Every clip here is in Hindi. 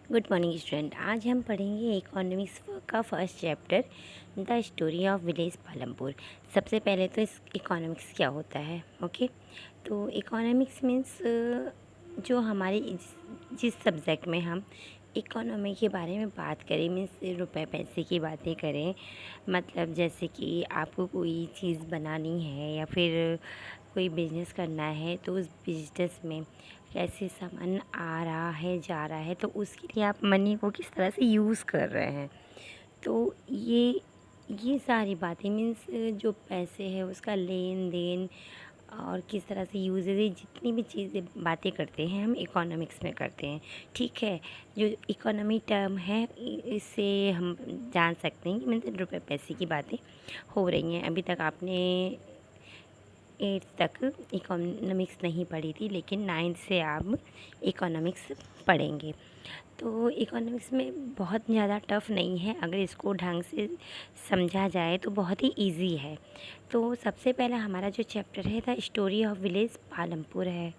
Good morning student. आज हम पढ़ेंगे इकोनॉमिक्स का first chapter the story of village Palampur. सबसे पहले तो इस इकोनॉमिक्स क्या होता है। ओके, तो इकोनॉमिक्स मीन्स जो हमारी जिस सब्जेक्ट में हम इकोनॉमी के बारे में बात करें, मीन्स रुपए पैसे की बातें करें, मतलब जैसे कि आपको कोई चीज़ बनानी है या फिर कोई बिज़नेस करना है तो उस बिज़नेस में कैसे सामान आ रहा है जा रहा है, तो उसके लिए आप मनी को किस तरह से यूज़ कर रहे हैं। तो ये सारी बातें मीन्स जो पैसे है उसका लेन देन और किस तरह से यूज़ है, जितनी भी चीज़ें बातें करते हैं हम इकोनॉमिक्स में करते हैं। ठीक है, जो इकोनॉमी टर्म है इससे हम जान सकते हैं कि मीन्स रुपए पैसे की बातें हो रही हैं। अभी तक आपने 8th तक इकोनॉमिक्स नहीं पढ़ी थी, लेकिन 9th से आप इकोनॉमिक्स पढ़ेंगे। तो इकोनॉमिक्स में बहुत ज़्यादा टफ़ नहीं है, अगर इसको ढंग से समझा जाए तो बहुत ही इजी है। तो सबसे पहला हमारा जो चैप्टर है the story of village Palampur है।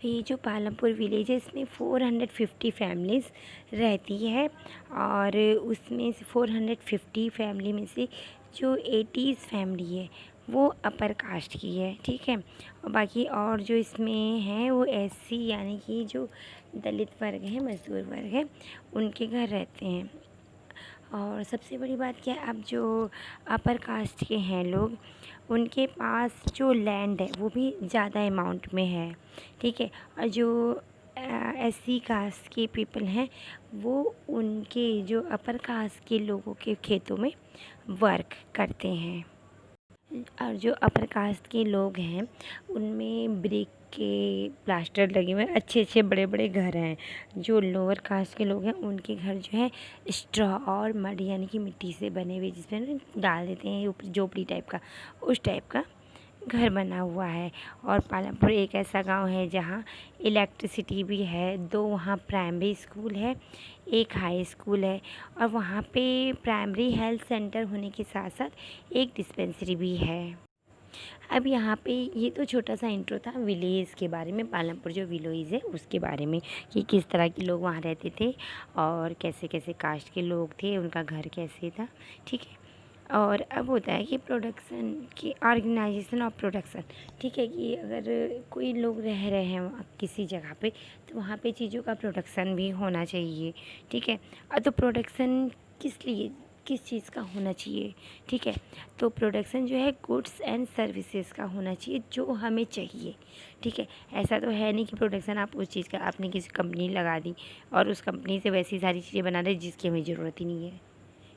ये जो पालमपुर विलेज है इसमें 450 फैमिलीज़ रहती है, और उसमें से 450 फैमिली में से जो 80 फैमिली है वो अपर कास्ट की है। ठीक है, और बाकी और जो इसमें है वो एससी यानी कि जो दलित वर्ग है, मजदूर वर्ग है, उनके घर रहते हैं। और सबसे बड़ी बात क्या है, अब जो अपर कास्ट के हैं लोग, उनके पास जो लैंड है वो भी ज़्यादा अमाउंट में है। ठीक है, और जो एससी कास्ट के पीपल हैं वो उनके जो अपर कास्ट के लोगों के खेतों में वर्क करते हैं। और जो अपर कास्ट के लोग हैं उनमें ब्रिक के प्लास्टर लगे हुए अच्छे अच्छे बड़े बड़े घर हैं। जो लोअर कास्ट के लोग हैं उनके घर जो है स्ट्रॉ और मड यानी कि मिट्टी से बने हुए, जिसमें ना डाल देते हैं ऊपर झोपड़ी टाइप का, उस टाइप का घर बना हुआ है। और पालमपुर एक ऐसा गांव है जहां इलेक्ट्रिसिटी भी है, 2 वहाँ प्राइमरी स्कूल है, एक हाई स्कूल है, और वहाँ पे प्राइमरी हेल्थ सेंटर होने के साथ साथ एक डिस्पेंसरी भी है। अब यहाँ पे ये तो छोटा सा इंट्रो था विलेज के बारे में, पालमपुर जो विलेज है उसके बारे में, कि किस तरह के लोग वहाँ रहते थे और कैसे कैसे कास्ट के लोग थे, उनका घर कैसे था। ठीक है, और अब होता है कि प्रोडक्शन की ऑर्गेनाइजेशन ऑफ प्रोडक्शन। ठीक है, कि अगर कोई लोग रह रहे हैं किसी जगह पे तो वहाँ पे चीज़ों का प्रोडक्शन भी होना चाहिए। ठीक है, और तो प्रोडक्शन किस लिए, किस चीज़ का होना चाहिए। ठीक है, तो प्रोडक्शन जो है गुड्स एंड सर्विसेज का होना चाहिए जो हमें चाहिए। ठीक है, ऐसा तो है नहीं कि प्रोडक्शन आप उस चीज़ का आपने किसी कंपनी लगा दी और उस कंपनी से वैसी सारी चीज़ें बना रहे जिसकी हमें ज़रूरत ही नहीं है।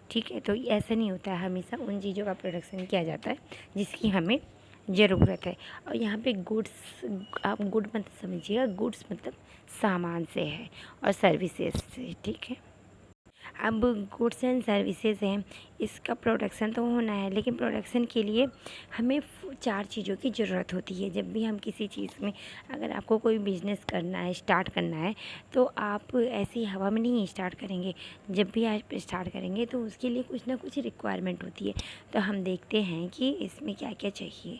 ठीक है, तो ऐसा नहीं होता है, हमेशा उन चीज़ों का प्रोडक्शन किया जाता है जिसकी हमें ज़रूरत है। और यहाँ पे गुड्स, आप गुड मत समझिएगा, गुड्स मतलब सामान से है और सर्विसेज से। ठीक है, अब गुड्स एंड सर्विसेज हैं, इसका प्रोडक्शन तो होना है, लेकिन प्रोडक्शन के लिए हमें 4 चीज़ों की ज़रूरत होती है। जब भी हम किसी चीज़ में, अगर आपको कोई बिज़नेस करना है, स्टार्ट करना है, तो आप ऐसी हवा में नहीं स्टार्ट करेंगे। जब भी आप स्टार्ट करेंगे तो उसके लिए कुछ ना कुछ रिक्वायरमेंट होती है। तो हम देखते हैं कि इसमें क्या क्या चाहिए।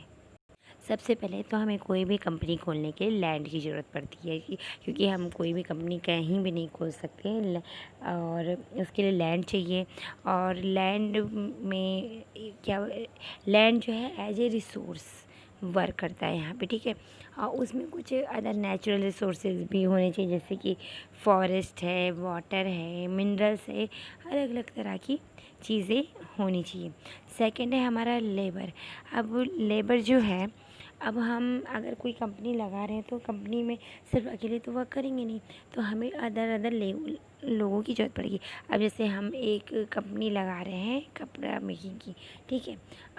सबसे पहले तो हमें कोई भी कंपनी खोलने के लिए लैंड की ज़रूरत पड़ती है, क्योंकि हम कोई भी कंपनी कहीं भी नहीं खोल सकते हैं, और उसके लिए लैंड चाहिए। और लैंड में क्या, लैंड जो है एज ए रिसोर्स वर्क करता है यहाँ पे। ठीक है, और उसमें कुछ अदर नेचुरल रिसोर्सेज भी होने चाहिए, जैसे कि फॉरेस्ट है, वाटर है, मिनरल्स है, अलग अलग तरह की चीज़ें होनी चाहिए। सेकंड है हमारा लेबर। अब लेबर जो है, अब हम अगर कोई कंपनी लगा रहे हैं तो कंपनी में सिर्फ अकेले तो वर्क करेंगे नहीं, तो हमें अदर अदर लोगों की ज़रूरत पड़ेगी। अब जैसे हम एक कंपनी लगा रहे हैं कपड़ा मेकिंग की। ठीक है,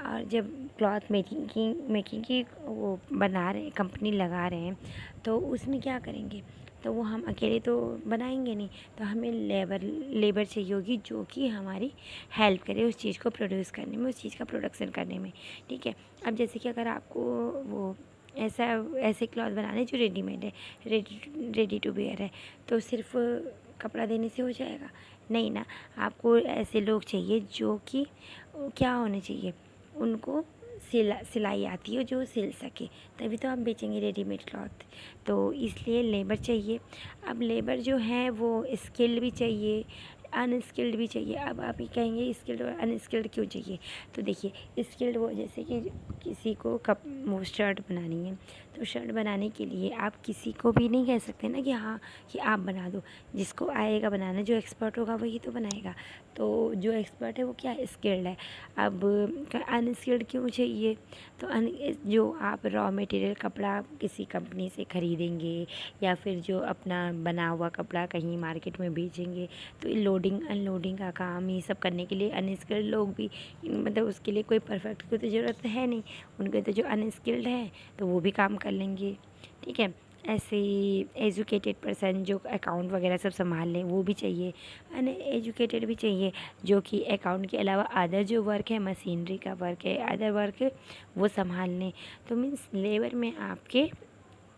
और जब क्लॉथ मेकिंग की वो बना रहे कंपनी लगा रहे हैं, तो उसमें क्या करेंगे, तो वो हम अकेले तो बनाएंगे नहीं, तो हमें लेबर चाहिए होगी जो कि हमारी हेल्प करे उस चीज़ को प्रोड्यूस करने में, उस चीज़ का प्रोडक्शन करने में। ठीक है, अब जैसे कि अगर आपको वो ऐसे क्लॉथ बनाने जो रेडीमेड है, रेडी टू वेयर है, तो सिर्फ कपड़ा देने से हो जाएगा? नहीं ना, आपको ऐसे लोग चाहिए जो कि क्या होने चाहिए, उनको सिलाई आती है, जो सिल सके, तभी तो आप बेचेंगे रेडीमेड क्लॉथ। तो इसलिए लेबर चाहिए। अब लेबर जो है वो स्किल्ड भी चाहिए, अनस्किल्ड भी चाहिए। अब आप ये कहेंगे स्किल्ड और अनस्किल्ड क्यों चाहिए, तो देखिए स्किल्ड वो जैसे कि किसी को वो शर्ट बनानी है, तो शर्ट बनाने के लिए आप किसी को भी नहीं कह सकते ना कि हाँ कि आप बना दो। जिसको आएगा बनाना, जो एक्सपर्ट होगा वही तो बनाएगा। तो जो एक्सपर्ट है वो क्या स्किल्ड है। अब अनस्किल्ड क्यों चाहिए, तो जो आप रॉ मटेरियल कपड़ा किसी कंपनी से ख़रीदेंगे या फिर जो अपना बना हुआ कपड़ा कहीं मार्केट में बेचेंगे, तो लोडिंग अनलोडिंग का काम ये सब करने के लिए अनस्किल्ड लोग भी, मतलब उसके लिए कोई परफेक्ट की तो ज़रूरत है नहीं, उनके तो जो अनस्किल्ड है तो वो भी काम कर लेंगे। ठीक है, ऐसे ही एजुकेटेड पर्सन जो अकाउंट वगैरह सब संभाल लें वो भी चाहिए, एजुकेटेड भी चाहिए जो कि अकाउंट के अलावा अदर जो वर्क है, मशीनरी का वर्क है, अदर वर्क वो संभाल लें। तो मीन्स लेबर में आपके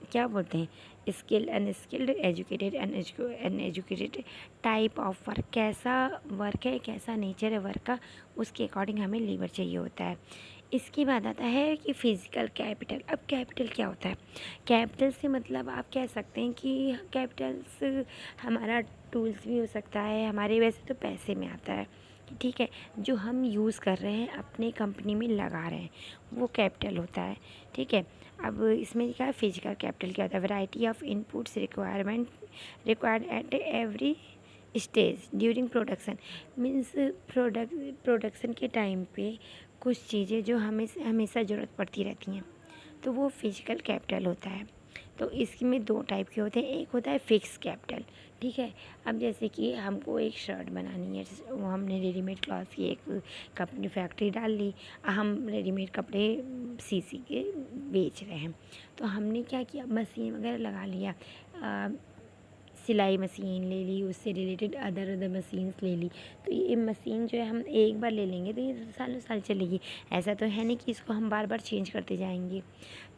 क्या बोलते हैं, skilled unskilled, educated uneducated type of work, कैसा वर्क है, कैसा नेचर है वर्क का, उसके अकॉर्डिंग हमें लेबर चाहिए होता है। इसके बाद आता है कि फ़िज़िकल कैपिटल। अब कैपिटल क्या होता है, कैपिटल से मतलब आप कह सकते हैं कि कैपिटल से हमारा टूल्स भी हो सकता है, हमारे वैसे तो पैसे में आता है, ठीक है, जो हम यूज़ कर रहे हैं अपने कंपनी में लगा रहे हैं वो कैपिटल होता है। ठीक है, अब इसमें क्या है, फिजिकल कैपिटल क्या होता है, variety of inputs required at every stage during production. Means production के टाइम पे कुछ चीज़ें जो हमें हमेशा ज़रूरत पड़ती रहती हैं, तो वो फिजिकल कैपिटल होता है। तो इसमें दो टाइप के होते हैं, एक होता है फिक्स कैपिटल। ठीक है, अब जैसे कि हमको एक शर्ट बनानी है, वो हमने रेडीमेड क्लॉथ की एक कंपनी फैक्ट्री डाल ली, हम रेडीमेड कपड़े सी के बेच रहे हैं। तो हमने क्या किया, मशीन वगैरह लगा लिया, सिलाई मशीन ले ली, उससे रिलेटेड अदर मशीन्स ले ली। तो ये मशीन जो है हम एक बार ले लेंगे तो ये सालों साल चलेगी, ऐसा तो है नहीं कि इसको हम बार बार चेंज करते जाएंगे।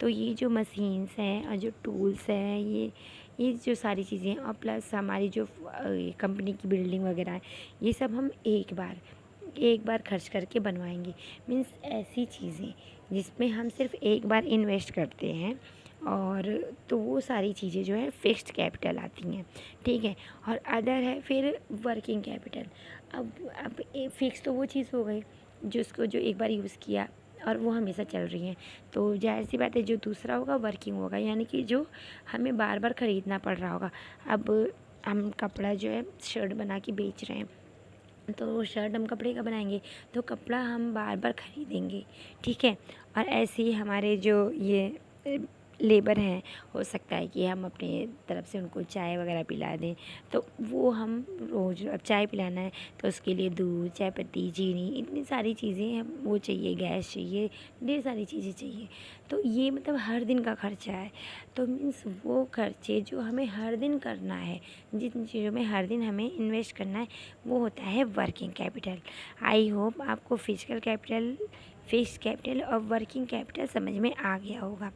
तो ये जो मशीन्स हैं और जो टूल्स हैं, ये जो सारी चीज़ें और प्लस हमारी जो कंपनी की बिल्डिंग वगैरह है, ये सब हम एक बार खर्च करके बनवाएंगे। मीन्स ऐसी चीज़ें जिसमें हम सिर्फ एक बार इन्वेस्ट करते हैं, और तो वो सारी चीज़ें जो है फिक्स्ड कैपिटल आती हैं। ठीक है, और अदर है फिर वर्किंग कैपिटल। अब फिक्स तो वो चीज़ हो गई जिसको जो एक बार यूज़ किया और वो हमेशा चल रही हैं, तो जाहिर सी बात है जो दूसरा होगा वर्किंग होगा, यानी कि जो हमें बार बार ख़रीदना पड़ रहा होगा। अब हम कपड़ा जो है शर्ट बना के बेच रहे हैं, तो शर्ट हम कपड़े का बनाएंगे तो कपड़ा हम बार बार ख़रीदेंगे। ठीक है, और ऐसे ही हमारे जो ये लेबर हैं, हो सकता है कि हम अपने तरफ से उनको चाय वगैरह पिला दें, तो वो हम रोज़, अब चाय पिलाना है तो उसके लिए दूध, चाय पत्ती, चीनी, इतनी सारी चीज़ें हम वो चाहिए, गैस चाहिए, ढेर सारी चीज़ें चाहिए। तो ये मतलब हर दिन का खर्चा है। तो मीन्स वो खर्चे जो हमें हर दिन करना है, जिन चीज़ों में हर दिन हमें इन्वेस्ट करना है, वो होता है वर्किंग कैपिटल। आई होप आपको फिजिकल कैपिटल, फिक्स्ड कैपिटल और वर्किंग कैपिटल समझ में आ गया होगा।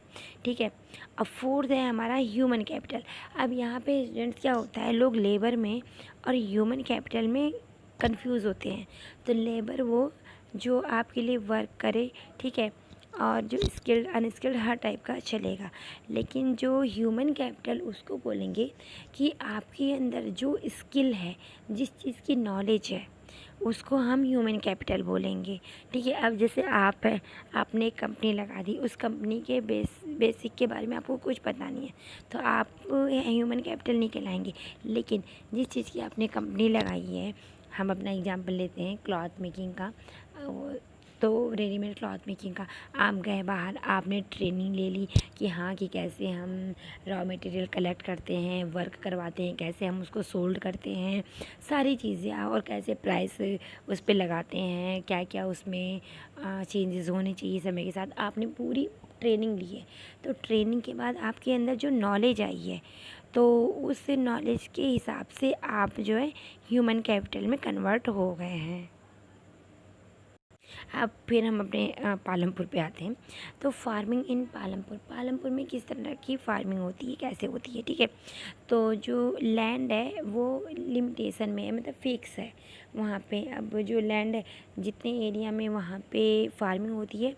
ठीक है, अब फोर्थ है हमारा ह्यूमन कैपिटल। अब यहाँ पे स्टूडेंट्स क्या होता है, लोग लेबर में और ह्यूमन कैपिटल में कंफ्यूज होते हैं। तो लेबर वो जो आपके लिए वर्क करे, ठीक है, और जो स्किल्ड अनस्किल्ड हर टाइप का चलेगा, लेकिन जो ह्यूमन कैपिटल उसको बोलेंगे कि आपके अंदर जो स्किल है, जिस चीज़ की नॉलेज है, उसको हम ह्यूमन कैपिटल बोलेंगे। ठीक है, अब जैसे आप है, आपने एक कंपनी लगा दी, उस कंपनी के बेसिक के बारे में आपको कुछ पता नहीं है, तो आप ह्यूमन कैपिटल नहीं कहलाएंगे। लेकिन जिस चीज़ की आपने कंपनी लगाई है, हम अपना एग्जांपल लेते हैं क्लॉथ मेकिंग का, तो रेडीमेड क्लॉथ मेकिंग का, आप गए बाहर, आपने ट्रेनिंग ले ली कि हाँ कि कैसे हम रॉ मटेरियल कलेक्ट करते हैं, वर्क करवाते हैं, कैसे हम उसको सोल्ड करते हैं, सारी चीज़ें, और कैसे प्राइस उस पे लगाते हैं, क्या क्या उसमें चेंजेस होने चाहिए समय के साथ, आपने पूरी ट्रेनिंग ली है। तो ट्रेनिंग के बाद आपके अंदर जो नॉलेज आई है, तो उस नॉलेज के हिसाब से आप जो है ह्यूमन कैपिटल में कन्वर्ट हो गए हैं। अब फिर हम अपने पालमपुर पे आते हैं। तो फार्मिंग इन पालमपुर में किस तरह की फार्मिंग होती है, कैसे होती है, ठीक है। तो जो लैंड है वो लिमिटेशन में है, मतलब फिक्स है वहाँ पे। अब जो लैंड है, जितने एरिया में वहाँ पे फार्मिंग होती है,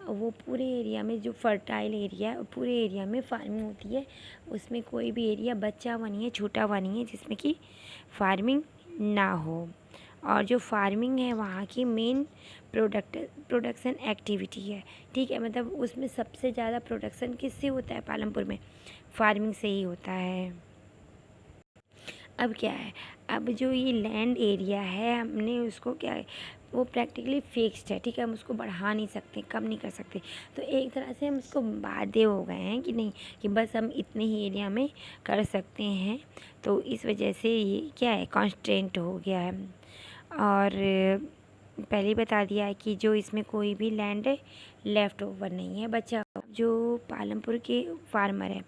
वो पूरे एरिया में, जो फर्टाइल एरिया है पूरे एरिया में फार्मिंग होती है। उसमें कोई भी एरिया बचा हुआ नहीं है, छूटा हुआ नहीं है जिसमें कि फार्मिंग ना हो। और जो फार्मिंग है वहाँ की मेन प्रोडक्शन एक्टिविटी है, ठीक है। मतलब उसमें सबसे ज़्यादा प्रोडक्शन किससे होता है पालमपुर में, फार्मिंग से ही होता है। अब क्या है, अब जो ये लैंड एरिया है हमने उसको क्या है, वो प्रैक्टिकली फिक्स्ड है, ठीक है। हम उसको बढ़ा नहीं सकते, कम नहीं कर सकते। तो एक तरह से हम उसको बाध्य हो गए हैं कि नहीं, कि बस हम इतने ही एरिया में कर सकते हैं। तो इस वजह से ये क्या है, कॉन्स्टेंट हो गया है। और पहले ही बता दिया है कि जो इसमें कोई भी लैंड लेफ़्ट ओवर नहीं है, बचा। जो पालमपुर के फार्मर हैं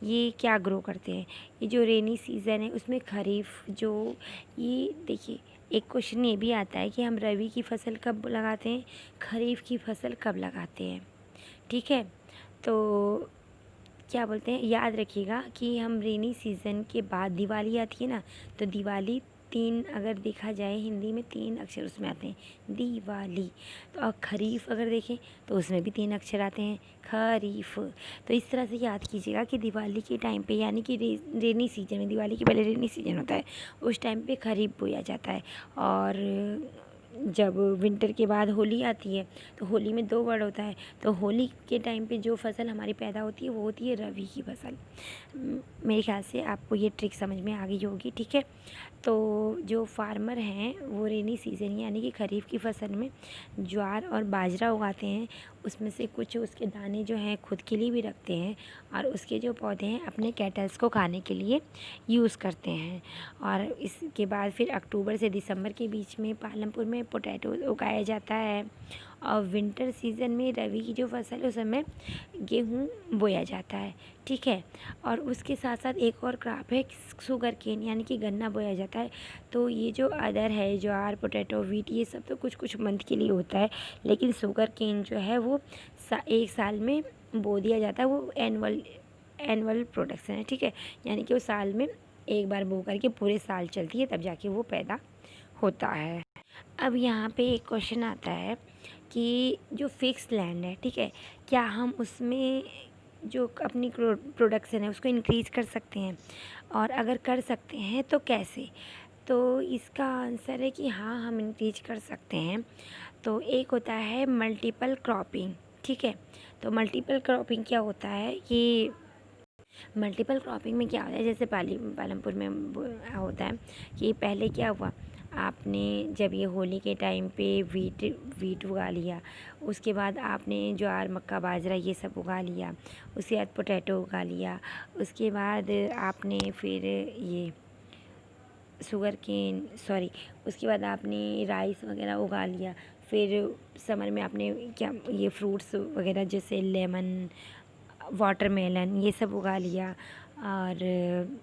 ये क्या ग्रो करते हैं, ये जो रेनी सीज़न है उसमें खरीफ, जो ये देखिए, एक क्वेश्चन ये भी आता है कि हम रबी की फ़सल कब लगाते हैं, खरीफ की फ़सल कब लगाते हैं, ठीक है। तो क्या बोलते हैं, याद रखिएगा कि हम रेनी सीज़न के बाद दिवाली आती है ना, तो दिवाली तीन, अगर देखा जाए हिंदी में 3 अक्षर उसमें आते हैं, दिवाली। तो और खरीफ अगर देखें तो उसमें भी 3 अक्षर आते हैं, खरीफ। तो इस तरह से याद कीजिएगा कि दिवाली के टाइम पे, यानी कि रेनी सीजन में, दिवाली के पहले रेनी सीजन होता है, उस टाइम पे खरीफ बोया जाता है। और जब विंटर के बाद होली आती है, तो होली में 2 वर्ड होता है। तो होली के टाइम पे जो फसल हमारी पैदा होती है वो होती है रबी की फसल। मेरे ख्याल से आपको ये ट्रिक समझ में आ गई होगी, ठीक है। तो जो फार्मर हैं वो रेनी सीज़न यानी कि खरीफ की फसल में ज्वार और बाजरा उगाते हैं। उसमें से कुछ उसके दाने जो हैं खुद के लिए भी रखते हैं, और उसके जो पौधे हैं अपने कैटल्स को खाने के लिए यूज़ करते हैं। और इसके बाद फिर अक्टूबर से दिसंबर के बीच में पालमपुर में पोटैटो उगाया जाता है। और विंटर सीज़न में रबी की जो फसल है उस समय गेहूँ बोया जाता है, ठीक है। और उसके साथ साथ एक और क्रॉप है शुगर केन, यानी कि गन्ना बोया जाता है। तो ये जो अदर है, ज्वार, पोटैटो, व्हीट, ये सब तो कुछ कुछ मंथ के लिए होता है, लेकिन शुगर केन जो है वो एक साल में बो दिया जाता है। वो एनुअल प्रोडक्शन है, ठीक है। यानी कि वो साल में एक बार बो करके पूरे साल चलती है, तब जाके वो पैदा होता है। अब यहाँ पे एक क्वेश्चन आता है कि जो फिक्स लैंड है, ठीक है, क्या हम उसमें जो अपनी प्रोडक्शन है उसको इंक्रीज़ कर सकते हैं, और अगर कर सकते हैं तो कैसे। तो इसका आंसर है कि हाँ, हम इंक्रीज कर सकते हैं। तो एक होता है मल्टीपल क्रॉपिंग, ठीक है। तो मल्टीपल क्रॉपिंग क्या होता है कि मल्टीपल क्रॉपिंग में क्या होता है, जैसे पालमपुर में होता है कि पहले क्या हुआ, आपने जब ये होली के टाइम पे वीट उगा लिया, उसके बाद आपने ज्वार, मक्का, बाजरा ये सब उगा लिया, उसके बाद पोटैटो उगा लिया, उसके बाद आपने फिर ये शुगर केन, सॉरी, उसके बाद आपने राइस वगैरह उगा लिया। फिर समर में आपने क्या, ये फ्रूट्स वगैरह जैसे लेमन, वाटरमेलन, ये सब उगा लिया। और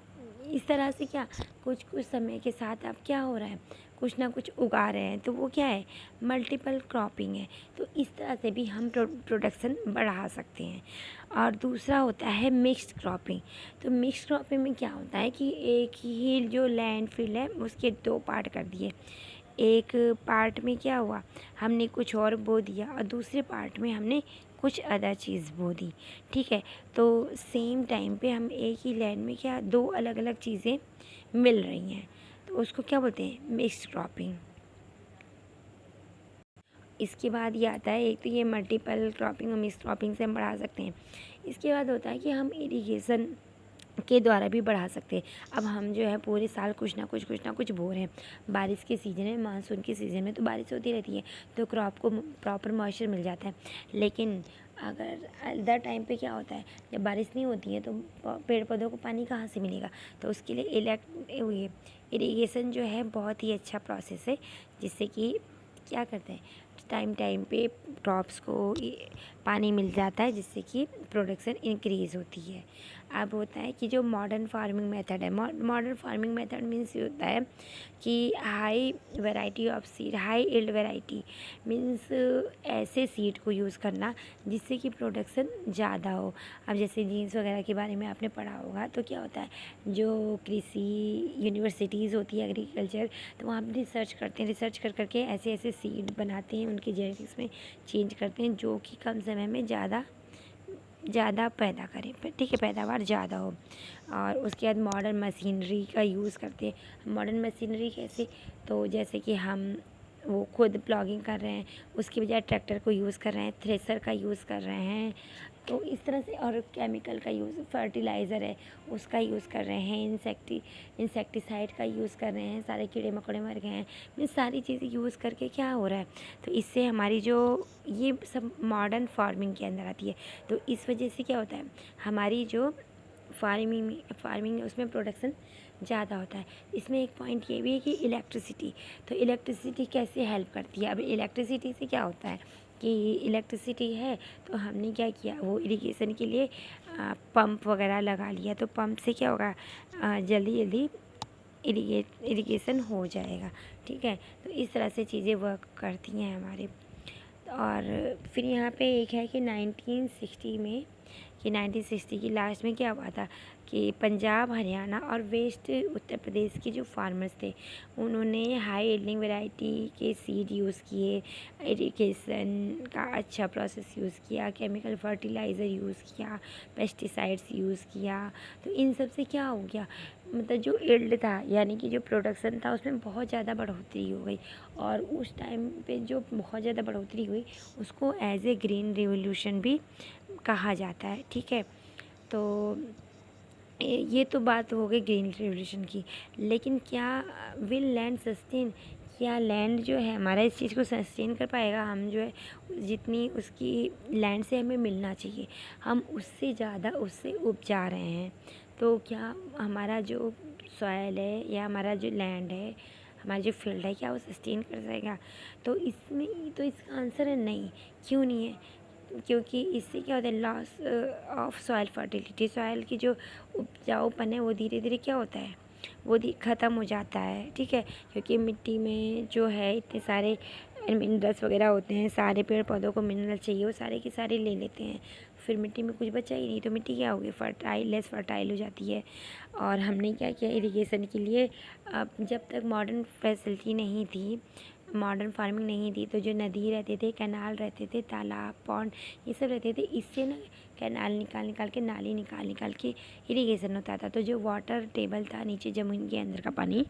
इस तरह से क्या, कुछ कुछ समय के साथ अब क्या हो रहा है, कुछ ना कुछ उगा रहे हैं, तो वो क्या है, मल्टीपल क्रॉपिंग है। तो इस तरह से भी हम प्रोडक्शन बढ़ा सकते हैं। और दूसरा होता है मिक्स्ड क्रॉपिंग। तो मिक्स्ड क्रॉपिंग में क्या होता है कि एक ही जो लैंडफिल है उसके 2 पार्ट कर दिए। एक पार्ट में क्या हुआ, हमने कुछ और बो दिया, और दूसरे पार्ट में हमने कुछ अदर चीज़ बो दी, ठीक है। तो सेम टाइम पे हम एक ही लैंड में क्या 2 अलग अलग चीज़ें मिल रही हैं, तो उसको क्या बोलते हैं, मिक्स्ड क्रॉपिंग। इसके बाद ये आता है, एक तो ये मल्टीपल क्रॉपिंग और मिक्स क्रॉपिंग से हम बढ़ा सकते हैं। इसके बाद होता है कि हम इरिगेशन के द्वारा भी बढ़ा सकते हैं। अब हम जो है पूरे साल कुछ ना कुछ बो रहे हैं। बारिश के सीज़न में, मानसून के सीज़न में तो बारिश होती रहती है, तो क्रॉप को प्रॉपर मॉइस्चर मिल जाता है। लेकिन अगर अदर टाइम पे क्या होता है, जब बारिश नहीं होती है तो पेड़ पौधों को पानी कहाँ से मिलेगा। तो उसके लिए इरिगेशन जो है बहुत ही अच्छा प्रोसेस है, जिससे कि क्या करते हैं, टाइम टाइम पे क्रॉप्स को पानी मिल जाता है, जिससे कि प्रोडक्शन इंक्रीज़ होती है। अब होता है कि जो मॉडर्न फार्मिंग मेथड है, मॉडर्न फार्मिंग मेथड मीन्स ये होता है कि high variety of seed, high yield variety means ऐसे सीड को यूज़ करना जिससे कि प्रोडक्शन ज़्यादा हो। अब जैसे जीन्स वगैरह के बारे में आपने पढ़ा होगा, तो क्या होता है, जो कृषि यूनिवर्सिटीज़ होती है एग्रीकल्चर, तो वहाँ पर रिसर्च करते हैं, रिसर्च कर करके ऐसे ऐसे सीड बनाते हैं, उनके जेनेटिक्स में चेंज करते हैं जो कि कम समय में ज़्यादा पैदा करें, ठीक है, पैदावार ज़्यादा हो। और उसके बाद मॉडर्न मशीनरी का यूज़ करते हैं। मॉडर्न मशीनरी कैसे, तो जैसे कि हम वो खुद प्लॉगिंग कर रहे हैं, उसकी बजाय ट्रैक्टर को यूज़ कर रहे हैं, थ्रेसर का यूज़ कर रहे हैं, तो इस तरह से। और केमिकल का यूज़, फर्टिलाइज़र है उसका यूज़ कर रहे हैं, इंसेक्टिसाइड का यूज़ कर रहे हैं, सारे कीड़े मकोड़े मर गए हैं। ये सारी चीज़ें यूज़ करके क्या हो रहा है, तो इससे हमारी जो ये सब मॉडर्न फार्मिंग के अंदर आती है। तो इस वजह से क्या होता है, हमारी जो फार्मिंग है उसमें प्रोडक्शन ज़्यादा होता है। इसमें एक पॉइंट ये भी है कि इलेक्ट्रिसिटी, तो इलेक्ट्रिसिटी कैसे हेल्प करती है। अब इलेक्ट्रिसिटी से क्या होता है कि इलेक्ट्रिसिटी है तो हमने क्या किया, वो इरिगेशन के लिए पंप वगैरह लगा लिया, तो पंप से क्या होगा, जल्दी जल्दी इरिगेशन हो जाएगा, ठीक है। तो इस तरह से चीज़ें वर्क करती हैं हमारे। और फिर यहाँ पे एक है कि 1960 की लास्ट में क्या हुआ था कि पंजाब, हरियाणा और वेस्ट उत्तर प्रदेश के जो फार्मर्स थे, उन्होंने हाई यील्डिंग वैरायटी के सीड यूज़ किए, इरिगेशन का अच्छा प्रोसेस यूज़ किया, केमिकल फर्टिलाइज़र यूज़ किया, पेस्टिसाइड्स यूज़ किया। तो इन सब से क्या हो गया, मतलब जो यील्ड था यानी कि जो प्रोडक्शन था उसमें बहुत ज़्यादा बढ़ोतरी हो गई। और उस टाइम पे जो बहुत ज़्यादा बढ़ोतरी हुई उसको एज ए ग्रीन रिवॉल्यूशन भी कहा जाता है, ठीक है। तो ये तो बात हो गई ग्रीन रिवॉल्यूशन की। लेकिन क्या विल लैंड सस्टेन, क्या लैंड जो है हमारा इस चीज़ को सस्टेन कर पाएगा। हम जो है जितनी उसकी लैंड से हमें मिलना चाहिए, हम उससे ज़्यादा उससे उपजा रहे हैं, तो क्या हमारा जो सॉयल है या हमारा जो लैंड है, हमारा जो फील्ड है, क्या वो सस्टेन कर सकेगा। तो इसमें तो इसका आंसर है नहीं। क्यों नहीं है, क्योंकि इससे क्या होता है, loss of soil fertility, soil की जो उपजाऊपन है वो धीरे धीरे क्या होता है, वो ख़त्म हो जाता है, ठीक है। क्योंकि मिट्टी में जो है इतने सारे मिनरल्स वगैरह होते हैं, सारे पेड़ पौधों को मिनरल चाहिए, वो सारे के सारे ले लेते हैं, फिर मिट्टी में कुछ बचा ही नहीं, तो मिट्टी क्या होगी, लेस फर्टाइल हो जाती है। और हमने क्या किया इरिगेशन के लिए, अब जब तक मॉडर्न फैसिलिटी नहीं थी, मॉडर्न फार्मिंग नहीं थी, तो जो नदी रहते थे, कैनाल रहते थे, तालाब, पॉन्ड, ये सब रहते थे, इससे ना कैनाल निकाल के, नाली निकाल के इरिगेशन होता था। तो जो वाटर टेबल था नीचे ज़मीन के अंदर का पानी,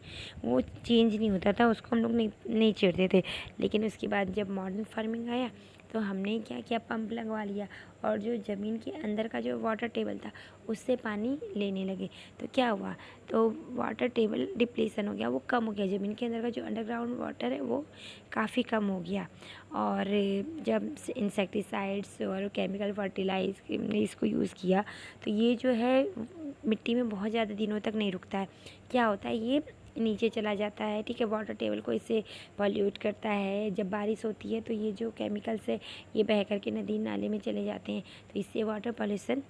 वो चेंज नहीं होता था, उसको हम लोग नहीं छेड़ते थे। लेकिन उसके बाद जब मॉडर्न फार्मिंग आया तो हमने क्या किया, पंप लगवा लिया, और जो ज़मीन के अंदर का जो वाटर टेबल था उससे पानी लेने लगे। तो क्या हुआ, तो वाटर टेबल डिप्लीसन हो गया, वो कम हो गया, ज़मीन के अंदर का जो अंडरग्राउंड वाटर है वो काफ़ी कम हो गया। और जब इंसेक्टिसाइड्स और केमिकल फर्टिलाइज ने इसको यूज़ किया, तो ये जो है मिट्टी में बहुत ज़्यादा दिनों तक नहीं रुकता है। क्या होता है, ये नीचे चला जाता है, ठीक है, वाटर टेबल को इससे पॉल्यूट करता है। जब बारिश होती है तो ये जो केमिकल्स है ये बह करके नदी नाले में चले जाते हैं, तो इससे वाटर पॉल्यूशन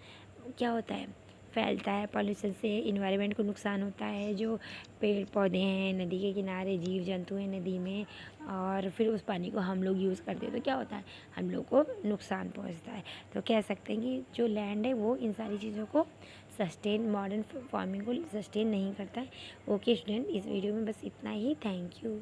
क्या होता है, फैलता है। पॉल्यूशन से इन्वायरमेंट को नुकसान होता है, जो पेड़ पौधे हैं नदी के किनारे, जीव जंतु हैं नदी में, और फिर उस पानी को हम लोग यूज़ करते हैं, तो क्या होता है, हम लोग को नुकसान पहुंचता है। तो कह सकते हैं कि जो लैंड है वो इन सारी चीज़ों को सस्टेन, मॉडर्न फार्मिंग को सस्टेन नहीं करता है। ओके स्टूडेंट, इस वीडियो में बस इतना ही। Thank you.